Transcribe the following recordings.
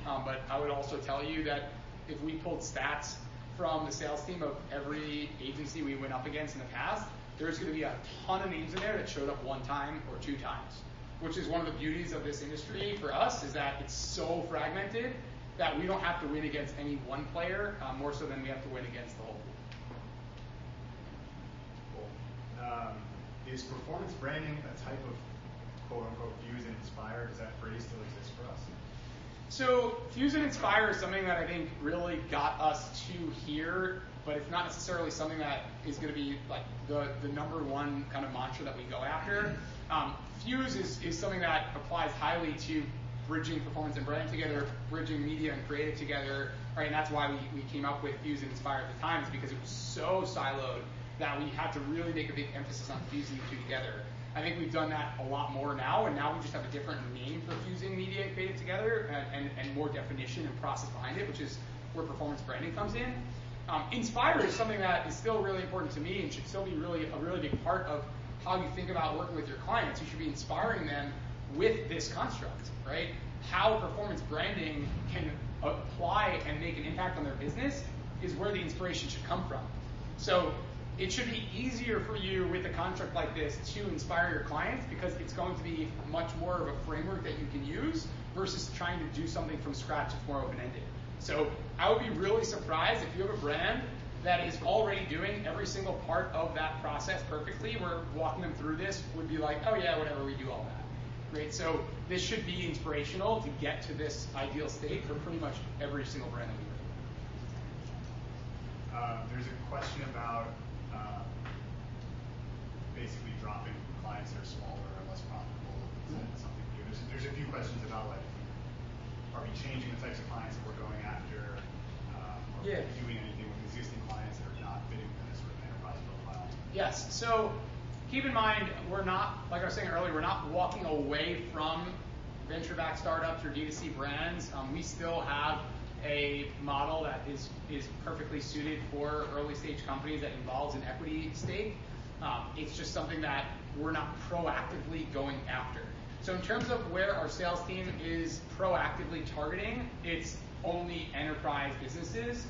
but I would also tell you that if we pulled stats from the sales team of every agency we went up against in the past, there's going to be a ton of names in there that showed up 1 time or 2 times, which is one of the beauties of this industry for us, is that it's so fragmented that we don't have to win against any one player, more so than we have to win against the whole pool. Cool. Is performance branding a type of quote-unquote fuse and inspire? Does that phrase still exist for us? So fuse and inspire is something that I think really got us to here, but it's not necessarily something that is going to be like the number one kind of mantra that we go after. Fuse is something that applies highly to bridging performance and brand together, bridging media and creative together, right? And that's why we came up with Fuse and Inspire at the time, is because it was so siloed that we had to really make a big emphasis on fusing the two together. I think we've done that a lot more now, and now we just have a different name for fusing media and creative together, and more definition and process behind it, which is where performance branding comes in. Inspire is something that is still really important to me and should still be really a really big part of how you think about working with your clients. You should be inspiring them with this construct, right? How performance branding can apply and make an impact on their business is where the inspiration should come from. So it should be easier for you with a construct like this to inspire your clients, because it's going to be much more of a framework that you can use versus trying to do something from scratch that's more open-ended. So I would be really surprised if you have a brand that is already doing every single part of that process perfectly, where walking them through this would be like, oh yeah, whatever, we do all that. Right? So this should be inspirational to get to this ideal state for pretty much every single brand that we work with. There's a question about basically dropping clients that are smaller or less profitable. Is that something new? There's a few questions about, like, are we changing the types of clients that we're going after? Are we doing anything with existing clients that are not fitting within a sort of enterprise profile? Yes. So keep in mind, we're not, like I was saying earlier, we're not walking away from venture-backed startups or D2C brands. We still have a model that is perfectly suited for early-stage companies that involves an equity stake. It's just something that we're not proactively going after. So in terms of where our sales team is proactively targeting, it's only enterprise businesses.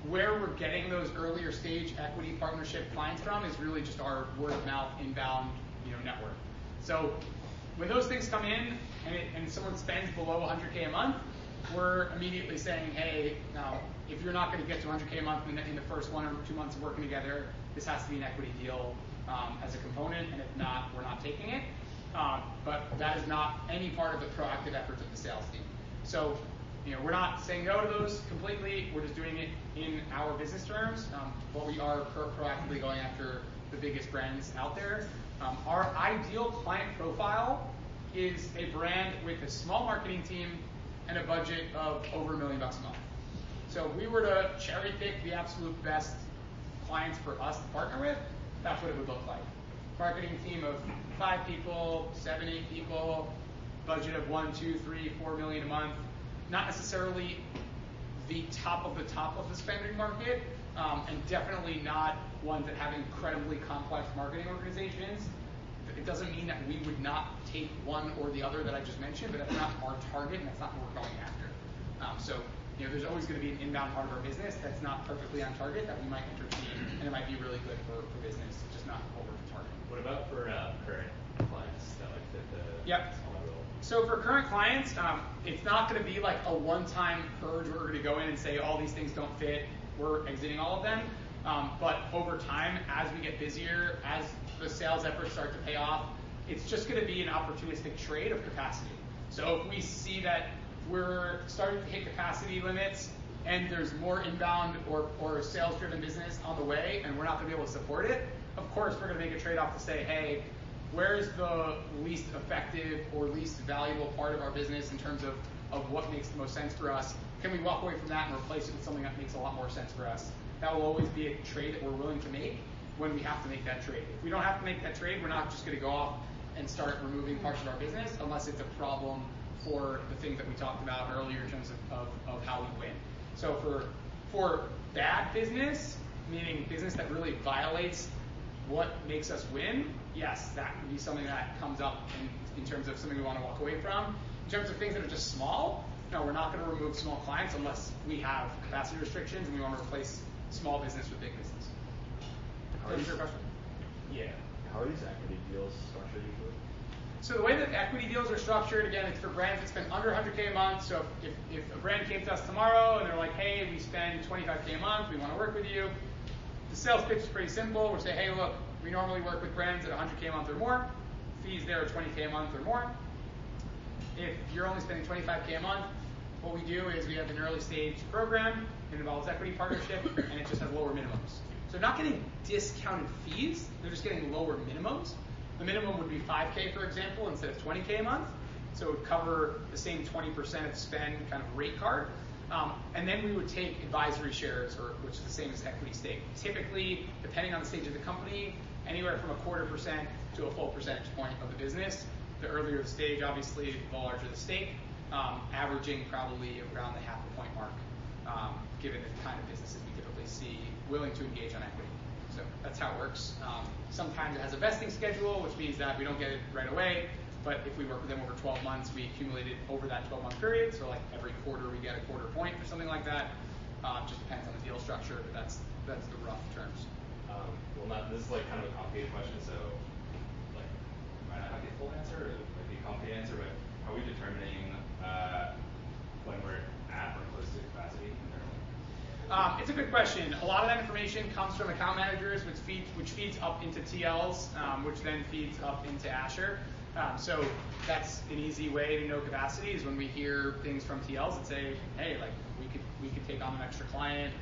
Where we're getting those earlier stage equity partnership clients from is really just our word of mouth inbound, network. So when those things come in and someone spends below 100K a month, we're immediately saying, hey, now if you're not going to get to 100K a month in the first 1 or 2 months of working together, this has to be an equity deal as a component, and if not, we're not taking it. But that is not any part of the proactive efforts of the sales team. So, we're not saying no to those completely. We're just doing it in our business terms, but we are proactively going after the biggest brands out there. Our ideal client profile is a brand with a small marketing team and a budget of over $1 million a month. So if we were to cherry pick the absolute best clients for us to partner with, that's what it would look like. Marketing team of 5 people, 7, 8 people, budget of 1, 2, 3, 4 million a month. Not necessarily the top of the spending market, and definitely not ones that have incredibly complex marketing organizations. It doesn't mean that we would not take one or the other that I just mentioned, but that's not our target, and that's not what we're going after. So there's always going to be an inbound part of our business that's not perfectly on target that we might entertain, and it might be really good for business, just not what we're targeting. What about for current clients that like fit the smaller role? So for current clients, it's not going to be like a one-time purge where we're going to go in and say all these things don't fit, we're exiting all of them. But over time, as we get busier, as the sales efforts start to pay off, it's just going to be an opportunistic trade of capacity. So if we see that we're starting to hit capacity limits and there's more inbound or sales-driven business on the way and we're not going to be able to support it, of course we're going to make a trade-off to say, hey, where's the least effective or least valuable part of our business in terms of what makes the most sense for us? Can we walk away from that and replace it with something that makes a lot more sense for us? That will always be a trade that we're willing to make when we have to make that trade. If we don't have to make that trade, we're not just going to go off and start removing parts of our business unless it's a problem for the things that we talked about earlier in terms of how we win. So for bad business, meaning business that really violates what makes us win, yes, that would be something that comes up in terms of something we want to walk away from. In terms of things that are just small, no, we're not going to remove small clients unless we have capacity restrictions and we want to replace small business with big business. Is that your question? Yeah. How are these equity deals structured usually? So the way that equity deals are structured, again, it's for brands that spend under 100K a month. So if a brand came to us tomorrow and they're like, hey, we spend 25K a month, we want to work with you, the sales pitch is pretty simple. We'll say, hey, look, we normally work with brands at 100K a month or more. Fees there are 20K a month or more. If you're only spending 25K a month, what we do is we have an early stage program. It involves equity partnership, and it just has lower minimums. So not getting discounted fees, they're just getting lower minimums. The minimum would be 5K, for example, instead of 20K a month. So it would cover the same 20% of spend kind of rate card. And then we would take advisory shares, which is the same as equity stake. Typically, depending on the stage of the company, anywhere from 0.25% to a full percentage point of the business. The earlier the stage, obviously, the larger the stake, averaging probably around the 0.5 point mark, given the kind of businesses we typically see willing to engage on equity. So that's how it works. Sometimes it has a vesting schedule, which means that we don't get it right away. But if we work with them over 12 months, we accumulate it over that 12-month period. So like every quarter, we get a quarter point or something like that. Just depends on the deal structure, but that's the rough terms. This is like kind of a complicated question, so like might not have the full answer or like the complicated answer, but how are we determining when we're at or close to capacity internally? It's a good question. A lot of that information comes from account managers, which feeds up into TLs, which then feeds up into Asher. So that's an easy way to know capacity is when we hear things from TLs that say, hey, like we could take on an extra client.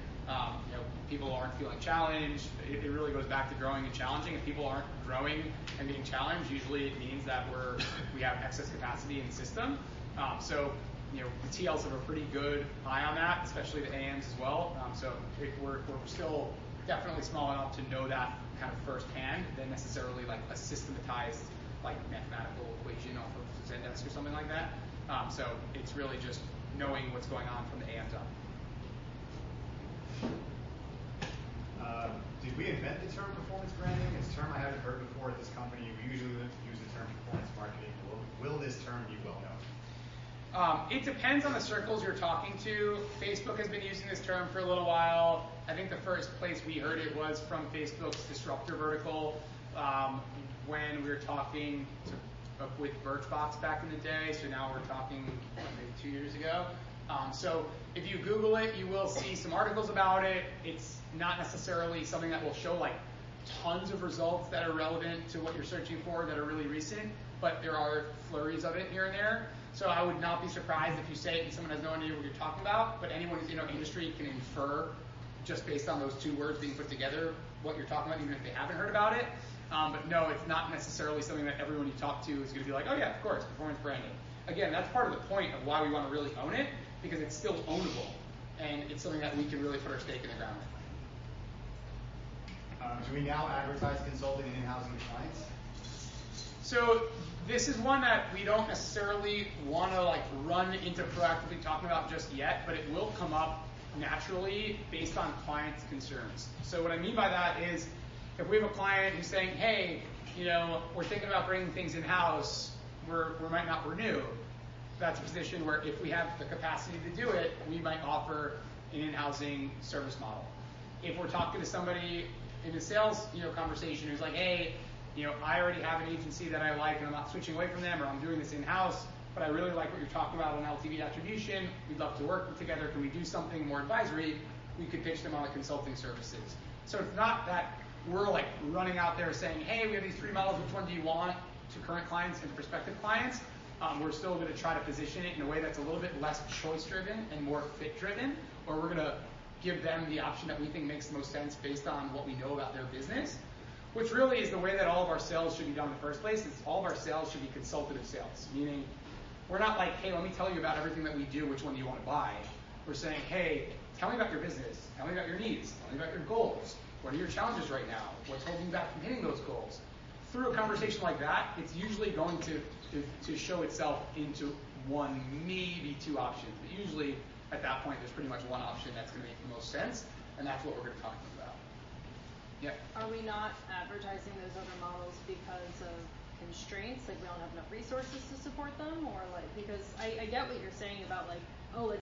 People aren't feeling challenged. It really goes back to growing and challenging. If people aren't growing and being challenged, usually it means that we have excess capacity in the system. So the TLs have a pretty good eye on that, especially the AMs as well. So we're still definitely small enough to know that kind of firsthand than necessarily like a systematized like mathematical equation off of Zendesk or something like that. So it's really just knowing what's going on from the AMs up. Did we invent the term performance branding? It's a term I haven't heard before at this company. We usually use the term performance marketing. Will this term be well known? It depends on the circles you're talking to. Facebook has been using this term for a little while. I think the first place we heard it was from Facebook's disruptor vertical when we were talking with Birchbox back in the day. So now we're talking maybe 2 years ago. So if you Google it, you will see some articles about it. It's not necessarily something that will show like tons of results that are relevant to what you're searching for that are really recent, but there are flurries of it here and there. So I would not be surprised if you say it and someone has no idea what you're talking about, but anyone who's in our industry can infer just based on those two words being put together what you're talking about, even if they haven't heard about it. But no, it's not necessarily something that everyone you talk to is going to be like, oh yeah, of course, performance branding. Again, that's part of the point of why we want to really own it, because it's still ownable, and it's something that we can really put our stake in the ground with. Do we now advertise consulting and in-housing to clients? So this is one that we don't necessarily want to like run into proactively talking about just yet, but it will come up naturally based on clients' concerns. So what I mean by that is if we have a client who's saying, hey, we're thinking about bringing things in-house, we might not renew. That's a position where if we have the capacity to do it, we might offer an in-housing service model. If we're talking to somebody in a sales conversation who's like, hey, I already have an agency that I like and I'm not switching away from them, or I'm doing this in-house, but I really like what you're talking about on LTV attribution, we'd love to work together, can we do something more advisory? We could pitch them on the consulting services. So it's not that we're like running out there saying, hey, we have these 3 models, which one do you want, to current clients and prospective clients. We're still going to try to position it in a way that's a little bit less choice-driven and more fit-driven, where we're going to give them the option that we think makes the most sense based on what we know about their business, which really is the way that all of our sales should be done in the first place. Is all of our sales should be consultative sales, meaning we're not like, hey, let me tell you about everything that we do, which one do you want to buy? We're saying, hey, tell me about your business, tell me about your needs, tell me about your goals. What are your challenges right now? What's holding you back from hitting those goals? Through a conversation like that, it's usually going to show itself into one, maybe 2 options. But usually, at that point, there's pretty much one option that's going to make the most sense, and that's what we're going to talk about. Yeah. Are we not advertising those other models because of constraints? Like we don't have enough resources to support them, or like because I get what you're saying about like oh,